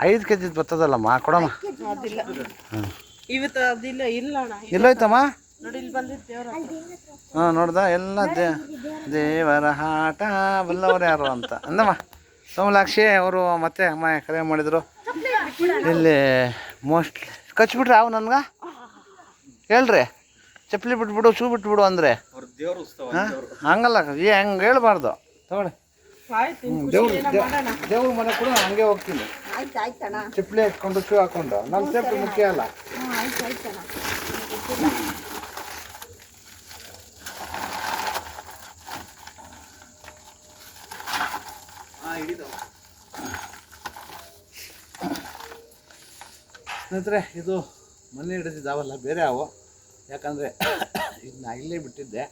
5 KG ಬರ್ತದಲ್ಲಮ್ಮ, ಕೊಡಮ್ಮ. ಅದಿಲ್ಲ ಹಾಂ ಇವತ್ತು ಅದಿಲ್ಲ ಇಲ್ಲ ಅಣ್ಣ. ಎಲ್ಲೋಯ್ತಮ್ಮ? ನೋಡಿ ಇಲ್ಲಿ ಬಂದಿದ್ದು ದೇವ್ರ ಹಾಂ ನೋಡ್ದ ಎಲ್ಲ ದೇವರ ಆಟ ಬಲ್ಲವ್ರು ಯಾರು ಅಂತ ಅಂದಮ್ಮ. ಸೋಮಲಾಕ್ಷಿ ಅವರು ಮತ್ತೆ ಅಮ್ಮ ಕರೆ ಮಾಡಿದರು. ಇಲ್ಲಿ ಮೋಸ್ಟ್ಲಿ ಕಚ್ಬಿಟ್ರೆ ಅವು ನನ್ಗೆ ಹೇಳ್ರಿ, ಚಪ್ಪಲಿ ಬಿಟ್ಬಿಡು, ಶೂ ಬಿಟ್ಬಿಡು ಅಂದರೆ ಹಾಂ ಹಂಗಲ್ಲ, ಹಂಗೆ ಹೇಳ್ಬಾರ್ದು. ತಗೊಳ್ಳಿ ದೇವ್ರ ಮನೆ ಕೂಡ ಹಂಗೆ ಹೋಗ್ತೀನಿ, ಚಪ್ಪಲಿ ಹಾಕ್ಕೊಂಡು ಶೂ ಹಾಕ್ಕೊಂಡು. ನನ್ನ ಸೇಫ್ಟಿ ಮುಖ್ಯ ಅಲ್ಲ. ಸ್ನೇಹಿತರೆ, ಇದು ಮೊನ್ನೆ ಹಿಡಿದಿದ್ದಾವಲ್ಲ, ಬೇರೆ ಹಾವು. ಯಾಕಂದರೆ ಇದನ್ನ ಇಲ್ಲೇ ಬಿಟ್ಟಿದ್ದೆ,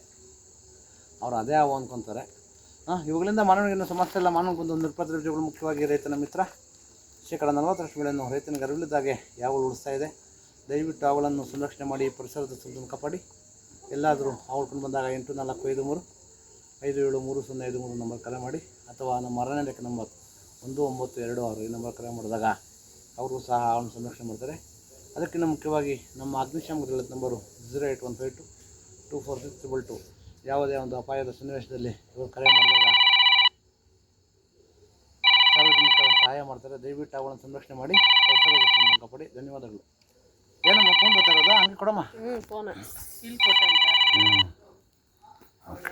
ಅವ್ರು ಅದೇ ಹಾವು ಅಂದ್ಕೊತಾರೆ. ಇವುಗಳಿಂದ ಮಾನವನಿಗಿನ್ನೂ ಸಮಸ್ಯೆ ಇಲ್ಲ. ಮಾನವನಿಗೊಂದು ನಿರ್ಪತ್ರ ವಿಜಯಗಳು ಮುಖ್ಯವಾಗಿ ರೈತನ ಮಿತ್ರ. ಶೇಕಡ 40ರಷ್ಟು ಬೆಳೆಯನ್ನು ರೈತನಿಗೆ ಅರಿವಿಲ್ಲದಾಗೆ ಯಾವಳು ಉಳಿಸ್ತಾ ಇದೆ. ದಯವಿಟ್ಟು ಅವುಗಳನ್ನು ಸಂರಕ್ಷಣೆ ಮಾಡಿ ಪರಿಸರದ ಸುಂದರವನ್ನು ಕಾಪಾಡಿ. ಎಲ್ಲಾದರೂ ಹಾವುಳ್ಕೊಂಡು ಬಂದಾಗ 8453 573053 ನಂಬರ್ ಕರೆ ಮಾಡಿ, ಅಥವಾ ನಮ್ಮ ಅರಣ್ಯ ಇಲಾಖೆ ನಂಬರ್ 1926 ಈ ನಂಬರ್ ಕರೆ ಮಾಡಿದಾಗ ಅವರು ಸಹ ಅವನು ಸಂರಕ್ಷಣೆ ಮಾಡ್ತಾರೆ. ಅದಕ್ಕಿಂತ ಮುಖ್ಯವಾಗಿ ನಮ್ಮ ಅಗ್ನಿಶಾಮಕ ದಳದ ನಂಬರು 08152246222. ಯಾವುದೇ ಒಂದು ಅಪಾಯದ ಸನ್ನಿವೇಶದಲ್ಲಿ ಇವರು ಕರೆ ಮಾಡಿದಾಗ ಸಾರ್ವಜನಿಕರ ಸಹಾಯ ಮಾಡ್ತಾರೆ. ದಯವಿಟ್ಟು ಅವುಗಳನ್ನು ಸಂರಕ್ಷಣೆ ಮಾಡಿ ಪರಿಸರದ ಸುಂದರವನ್ನು ಕಾಪಾಡಿ. ಧನ್ಯವಾದಗಳು. ಏನಮ್ಮ ಫೋನ್ ಬರ್ತಾ ಇರೋದಾ? ಹಂಗೆ ಕೊಡಮ್ಮ. ಫೋನ್ ಇಲ್ಲಿ ಕೊಟ್ಟೆ ಅಂತ. ಓಕೆ.